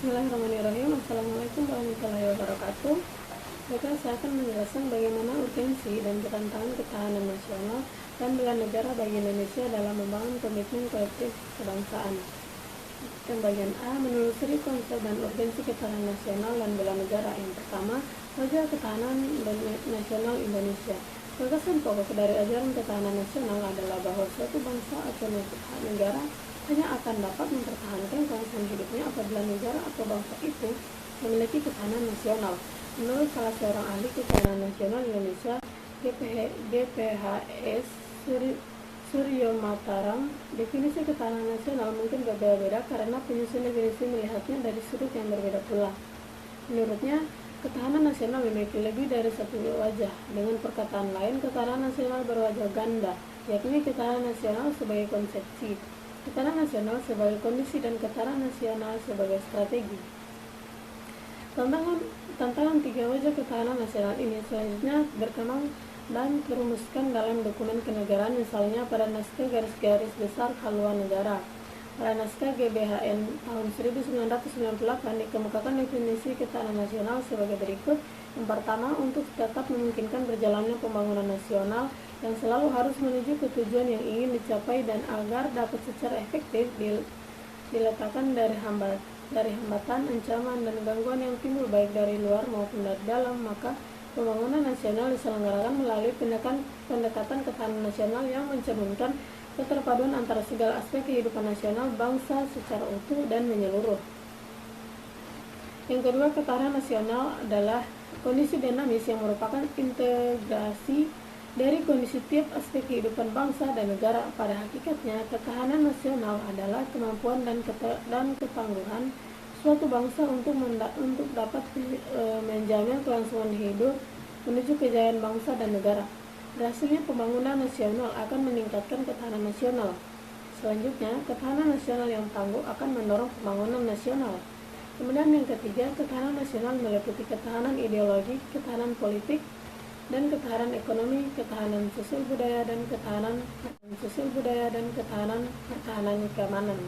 Bismillahirrahmanirrahim. Assalamualaikum warahmatullahi wabarakatuh. Baiklah, saya akan menjelaskan bagaimana urgensi dan tantangan ketahanan nasional dan bela negara bagi Indonesia dalam membangun komitmen kolektif kebangsaan. Bagian A, menelusuri konsep dan urgensi ketahanan nasional dan bela negara. Yang pertama, wajah ketahanan nasional Indonesia. Gagasan pokok dari ajaran ketahanan nasional adalah bahwa suatu bangsa atau negara hanya akan dapat mempertahankan kelangsungan hidupnya apabila negara atau bangsa itu memiliki ketahanan nasional. Menurut salah seorang ahli ketahanan nasional Indonesia, GPHS Suryo Mataram, definisi ketahanan nasional mungkin berbeda-beda karena penyusun definisi melihatnya dari sudut yang berbeda pula. Menurutnya, ketahanan nasional memiliki lebih dari satu wajah. Dengan perkataan lain, ketahanan nasional berwajah ganda, yakni ketahanan nasional sebagai konsepsi, ketahanan nasional sebagai kondisi, dan ketahanan nasional sebagai strategi. Tantangan tiga wajah ketahanan nasional ini selanjutnya berkembang dan dirumuskan dalam dokumen kenegaraan, misalnya pada naskah garis-garis besar haluan negara. Pada naskah GBHN tahun 1998 dikemukakan definisi ketahanan nasional sebagai berikut. Yang pertama, untuk tetap memungkinkan berjalannya pembangunan nasional yang selalu harus menuju ke tujuan yang ingin dicapai dan agar dapat secara efektif diletakkan dari hambatan, ancaman, dan gangguan yang timbul baik dari luar maupun dari dalam, maka pembangunan nasional diselenggarakan melalui pendekatan ketahanan nasional yang mencerminkan keterpaduan antara segala aspek kehidupan nasional bangsa secara utuh dan menyeluruh. Yang kedua, ketahanan nasional adalah kondisi dinamis yang merupakan integrasi dari kondisi tiap aspek kehidupan bangsa dan negara. Pada hakikatnya, ketahanan nasional adalah kemampuan dan ketangguhan suatu bangsa untuk dapat menjamin kelangsungan hidup menuju kejayaan bangsa dan negara. Berhasilnya pembangunan nasional akan meningkatkan ketahanan nasional. Selanjutnya, ketahanan nasional yang tangguh akan mendorong pembangunan nasional. Kemudian yang ketiga, ketahanan nasional meliputi ketahanan ideologi, ketahanan politik, dan ketahanan ekonomi, ketahanan sosial budaya, dan ketahanan pertahanan keamanan.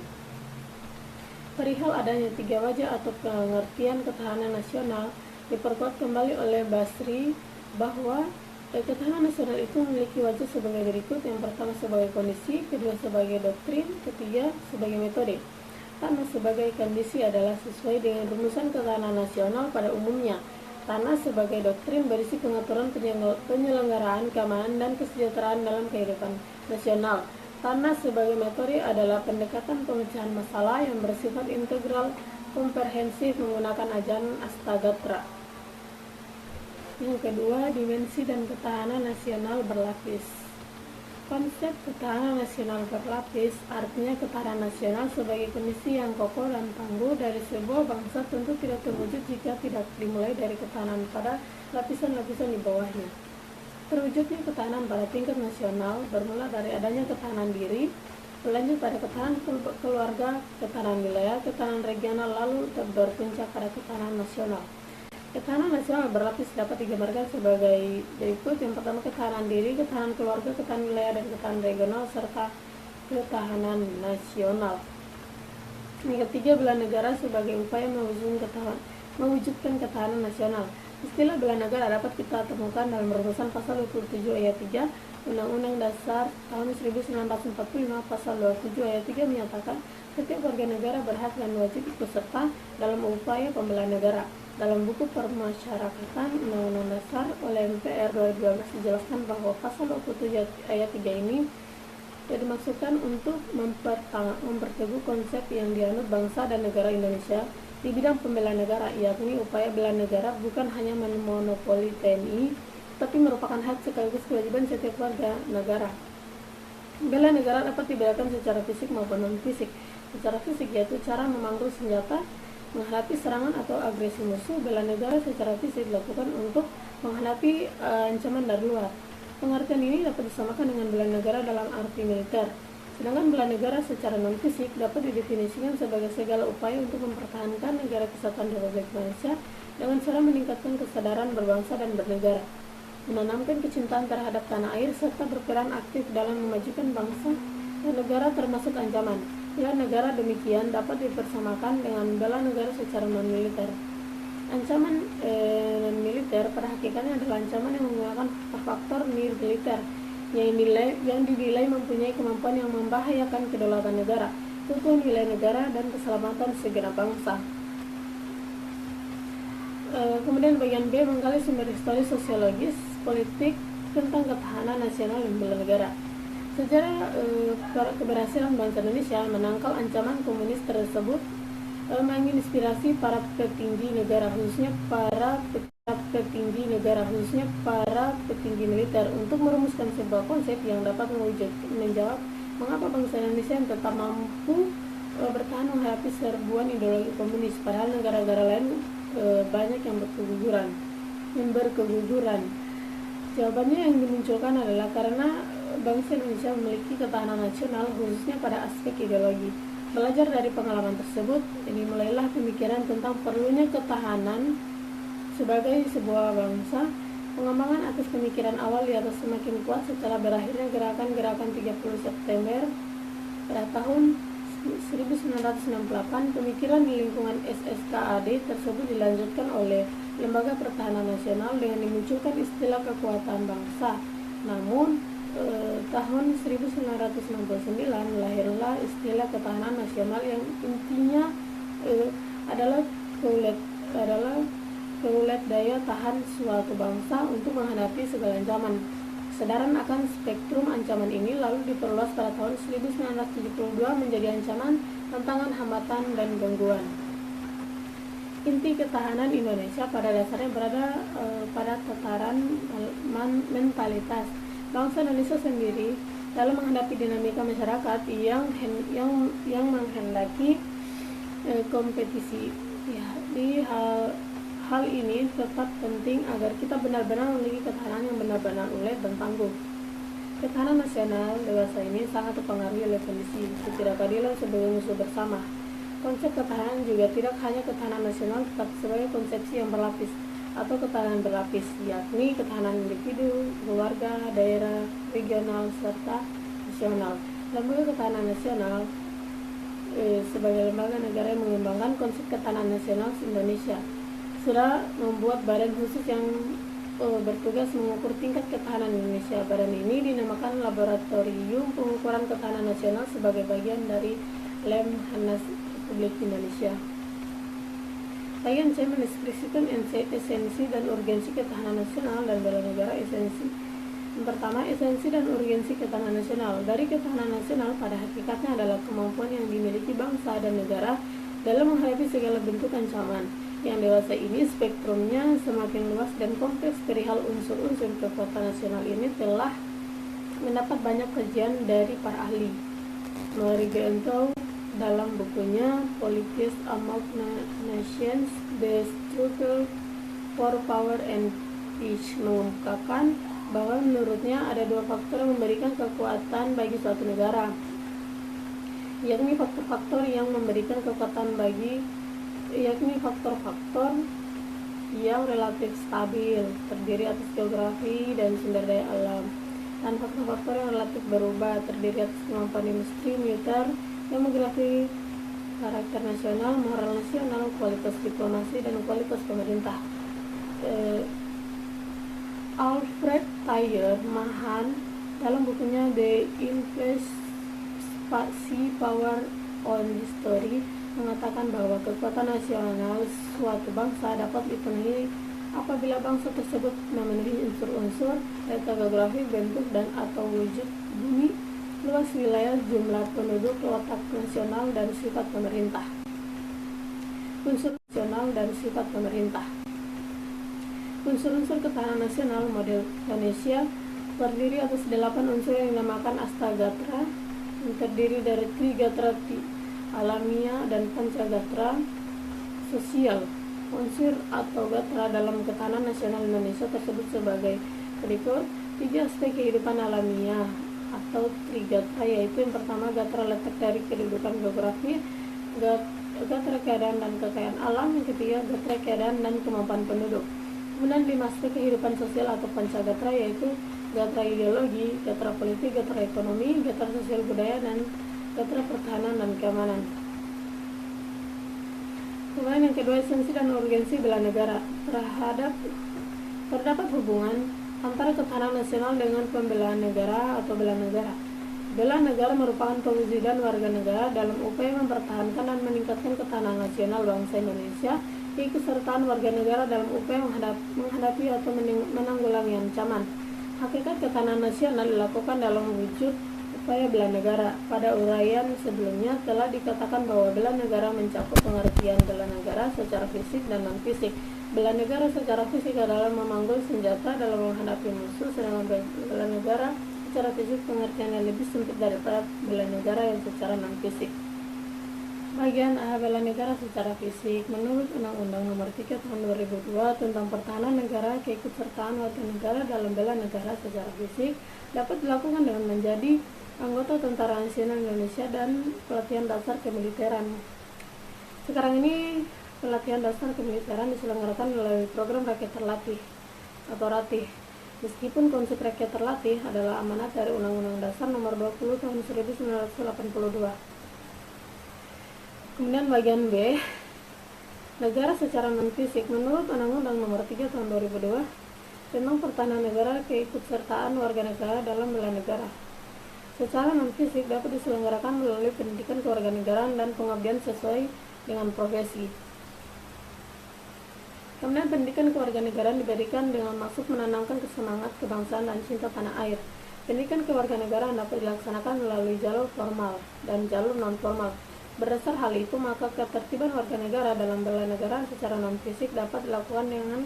Perihal adanya tiga wajah atau pengertian ketahanan nasional diperkuat kembali oleh Basri bahwa ketahanan nasional itu memiliki wajah sebagai berikut. Yang pertama sebagai kondisi, kedua sebagai doktrin, ketiga sebagai metode. Tanah sebagai kondisi adalah sesuai dengan rumusan ketahanan nasional pada umumnya. Tanah sebagai doktrin berisi pengaturan penyelenggaraan keamanan dan kesejahteraan dalam kehidupan nasional. Tanah sebagai metode adalah pendekatan pemecahan masalah yang bersifat integral, komprehensif menggunakan ajaran Astagatra. Yang kedua, dimensi dan ketahanan nasional berlapis. Konsep ketahanan nasional berlapis artinya ketahanan nasional sebagai kondisi yang kokoh dan tangguh dari sebuah bangsa tentu tidak terwujud jika tidak dimulai dari ketahanan pada lapisan-lapisan di bawahnya. Terwujudnya ketahanan pada tingkat nasional bermula dari adanya ketahanan diri, berlanjut pada ketahanan keluarga, ketahanan wilayah, ketahanan regional, lalu berpuncak pada ketahanan nasional. Ketahanan nasional berlapis dapat digambarkan sebagai berikut. Yang pertama, ketahanan diri, ketahanan keluarga, ketahanan wilayah, dan ketahanan regional, serta ketahanan nasional. Yang ketiga, bela negara sebagai upaya mewujudkan ketahanan nasional. Istilah bela negara dapat kita temukan dalam rumusan pasal 27 ayat 3 Undang-Undang Dasar tahun 1945. Pasal 27 ayat 3 menyatakan setiap warga negara berhak dan wajib ikut serta dalam upaya pembela negara. Dalam buku Permasyarakatan Undang-Undang Dasar oleh MPR 2012 dijelaskan bahwa pasal 27 ayat 3 ini dimaksudkan untuk memperteguh konsep yang dianut bangsa dan negara Indonesia di bidang pembela negara, yakni upaya bela negara bukan hanya memonopoli TNI, tapi merupakan hak sekaligus kewajiban setiap warga negara. Bela negara dapat dibedakan secara fisik maupun non-fisik. Secara fisik yaitu cara memanggul senjata menghadapi serangan atau agresi musuh. Bela negara secara fisik dilakukan untuk menghadapi ancaman dari luar. Pengertian ini dapat disamakan dengan bela negara dalam arti militer. Sedangkan bela negara secara non-fisik dapat didefinisikan sebagai segala upaya untuk mempertahankan negara kesatuan Republik Indonesia dengan cara meningkatkan kesadaran berbangsa dan bernegara, menanamkan kecintaan terhadap tanah air, serta berperan aktif dalam memajukan bangsa dan negara termasuk ancaman. Ya, negara demikian dapat dipersamakan dengan bela negara secara non-militer. Ancaman non-militer pada hakikatnya adalah ancaman yang menggunakan faktor militer yang dinilai mempunyai kemampuan yang membahayakan kedaulatan negara, keutuhan wilayah negara, dan keselamatan segenap bangsa. Kemudian bagian B menggali sumber historis sosiologis politik tentang ketahanan nasional dan bela negara. Sejarah keberhasilan bangsa Indonesia menangkal ancaman komunis tersebut menginspirasi para petinggi negara, khususnya para petinggi militer, untuk merumuskan sebuah konsep yang dapat menjawab mengapa bangsa Indonesia yang tetap mampu bertahan menghadapi serbuan ideologi komunis, padahal negara-negara lain banyak yang berkeguguran. Jawabannya yang dimunculkan adalah karena bangsa Indonesia memiliki ketahanan nasional, khususnya pada aspek ideologi. Belajar dari pengalaman tersebut, ini mulailah pemikiran tentang perlunya ketahanan sebagai sebuah bangsa. Pengembangan atas pemikiran awal di atas semakin kuat setelah berakhirnya gerakan-gerakan 30 September pada tahun 1968. Pemikiran di lingkungan SSKAD tersebut dilanjutkan oleh Lembaga Pertahanan Nasional dengan dimunculkan istilah kekuatan bangsa. Namun tahun 1969 lahirlah istilah ketahanan nasional yang intinya adalah keulet daya tahan suatu bangsa untuk menghadapi segala ancaman. Kesadaran akan spektrum ancaman ini lalu diperluas pada tahun 1972 menjadi ancaman, tantangan, hambatan, dan gangguan. Inti ketahanan Indonesia pada dasarnya berada pada tataran mentalitas bangsa Indonesia sendiri dalam menghadapi dinamika masyarakat yang menghendaki kompetisi. Di hal ini tetap penting agar kita benar-benar memiliki ketahanan yang benar-benar ulet dan tangguh. Ketahanan nasional dewasa ini sangat terpengaruhi oleh kondisi ketidakadilan sebagai musuh bersama. Konsep ketahanan juga tidak hanya ketahanan nasional, tetapi sebagai konsepsi yang berlapis atau ketahanan berlapis, yakni ketahanan individu, keluarga, daerah, regional, serta nasional. Lembaga Ketahanan Nasional sebagai lembaga negara yang mengembangkan konsep ketahanan nasional Indonesia sudah membuat badan khusus yang bertugas mengukur tingkat ketahanan Indonesia. Badan ini dinamakan Laboratorium Pengukuran Ketahanan Nasional sebagai bagian dari Lemhanas Republik Indonesia. Bagian C mendeskripsikan esensi dan urgensi ketahanan nasional dan bela negara. Esensi yang pertama, esensi dan urgensi ketahanan nasional. Dari ketahanan nasional pada hakikatnya adalah kemampuan yang dimiliki bangsa dan negara dalam menghadapi segala bentuk ancaman. Yang dewasa ini spektrumnya semakin luas dan kompleks. Perihal unsur-unsur kekuatan nasional ini telah mendapat banyak kajian dari para ahli. Marie Gentau dalam bukunya Politics Among Nations, The Struggle for Power and Peace mengungkapkan bahwa menurutnya ada dua faktor yang memberikan kekuatan bagi suatu negara, yakni faktor-faktor yang relatif stabil, terdiri atas geografi dan sumber daya alam, dan faktor-faktor yang relatif berubah, terdiri atas kemampuan industri, militer, demografi, karakter nasional, moral nasional, kualitas diplomasi, dan kualitas pemerintah. Alfred Thayer Mahan dalam bukunya The Influence Power on History mengatakan bahwa kekuatan nasional suatu bangsa dapat dipenuhi apabila bangsa tersebut memenuhi unsur-unsur data geografi, bentuk dan atau wujud bumi, luas wilayah, jumlah penduduk, letak nasional dan sifat pemerintah. Unsur nasional dan sifat pemerintah. Unsur-unsur ketahanan nasional model Indonesia terdiri atas 8 unsur yang dinamakan Astagatra, yang terdiri dari Trigatra alamiah dan Pancagatra sosial. Unsur atau gatra dalam ketahanan nasional Indonesia tersebut sebagai berikut: 3 aspek kehidupan alamiah atau Trigatra, yaitu yang pertama gatra letak dari kedudukan geografi, gatra keadaan dan kekayaan alam, yang ketiga gatra keadaan dan kemampuan penduduk. Kemudian 5 aspek kehidupan sosial atau Pancagatra, yaitu gatra ideologi, gatra politik, gatra ekonomi, gatra sosial budaya, dan Pertahanan dan Keamanan. Kemudian yang kedua, esensi dan urgensi bela negara. Terdapat hubungan antara ketahanan nasional dengan pembelaan negara atau bela negara. Bela negara merupakan pewujudan warga negara dalam upaya mempertahankan dan meningkatkan ketahanan nasional bangsa Indonesia, keikutsertaan warga negara dalam upaya menghadapi atau menanggulangi ancaman. Hakikat ketahanan nasional dilakukan dalam wujud upaya bela negara. Pada uraian sebelumnya telah dikatakan bahwa bela negara mencakup pengertian bela negara secara fisik dan non-fisik. Bela negara secara fisik adalah memanggul senjata dalam menghadapi musuh, sedangkan bela negara secara fisik pengertiannya lebih sempit daripada bela negara yang secara non-fisik. Bagian A, bela negara secara fisik. Menurut Undang-Undang Nomor 3 Tahun 2002 tentang Pertahanan Negara, keikutsertaan warga negara dalam bela negara secara fisik dapat dilakukan dengan menjadi anggota Tentara Nasional Indonesia dan pelatihan dasar kemiliteran. Sekarang ini pelatihan dasar kemiliteran diselenggarakan melalui program Rakyat Terlatih atau RATIH. Meskipun konsep rakyat terlatih adalah amanat dari Undang-Undang Dasar Nomor 20 Tahun 1982. Kemudian bagian B, negara secara non-fisik. Menurut Undang-Undang Nomor 3 Tahun 2002 tentang Pertahanan Negara, keikutsertaan warga negara dalam bela negara secara non-fisik dapat diselenggarakan melalui pendidikan kewarganegaraan dan pengabdian sesuai dengan profesi. Kemudian pendidikan kewarganegaraan diberikan dengan maksud menanamkan kesemangat kebangsaan dan cinta tanah air. Pendidikan kewarganegaraan dapat dilaksanakan melalui jalur formal dan jalur non-formal. Berdasar hal itu, maka ketertiban warga negara dalam bela negara secara non-fisik dapat dilakukan dengan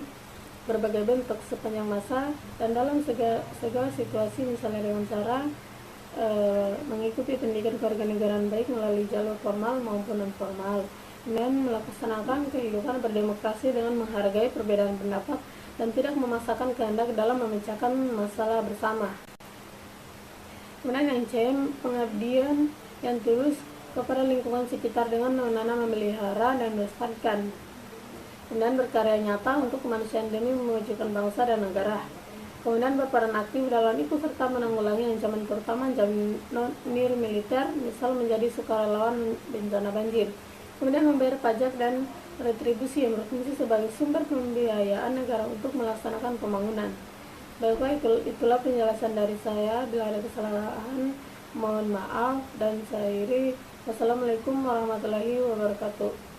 berbagai bentuk sepanjang masa dan dalam segala situasi, misalnya dengan cara mengikuti pendidikan kewarganegaraan baik melalui jalur formal maupun non-formal, dan melaksanakan kehidupan berdemokrasi dengan menghargai perbedaan pendapat dan tidak memaksakan kehendak dalam memecahkan masalah bersama. Kemudian yang C, pengabdian yang tulus kepada lingkungan sekitar dengan menanam, memelihara, dan melestarikan. Kemudian berkarya nyata untuk kemanusiaan demi memajukan bangsa dan negara. Kemudian berperan aktif dalam ikut serta menanggulangi ancaman terutama ancaman nir-militer, misal menjadi sukarelawan bencana banjir. Kemudian membayar pajak dan retribusi yang berfungsi sebagai sumber pembiayaan negara untuk melaksanakan pembangunan. Baiklah, itulah penjelasan dari saya. Bila ada kesalahan, mohon maaf, dan saya akhiri. Wassalamualaikum warahmatullahi wabarakatuh.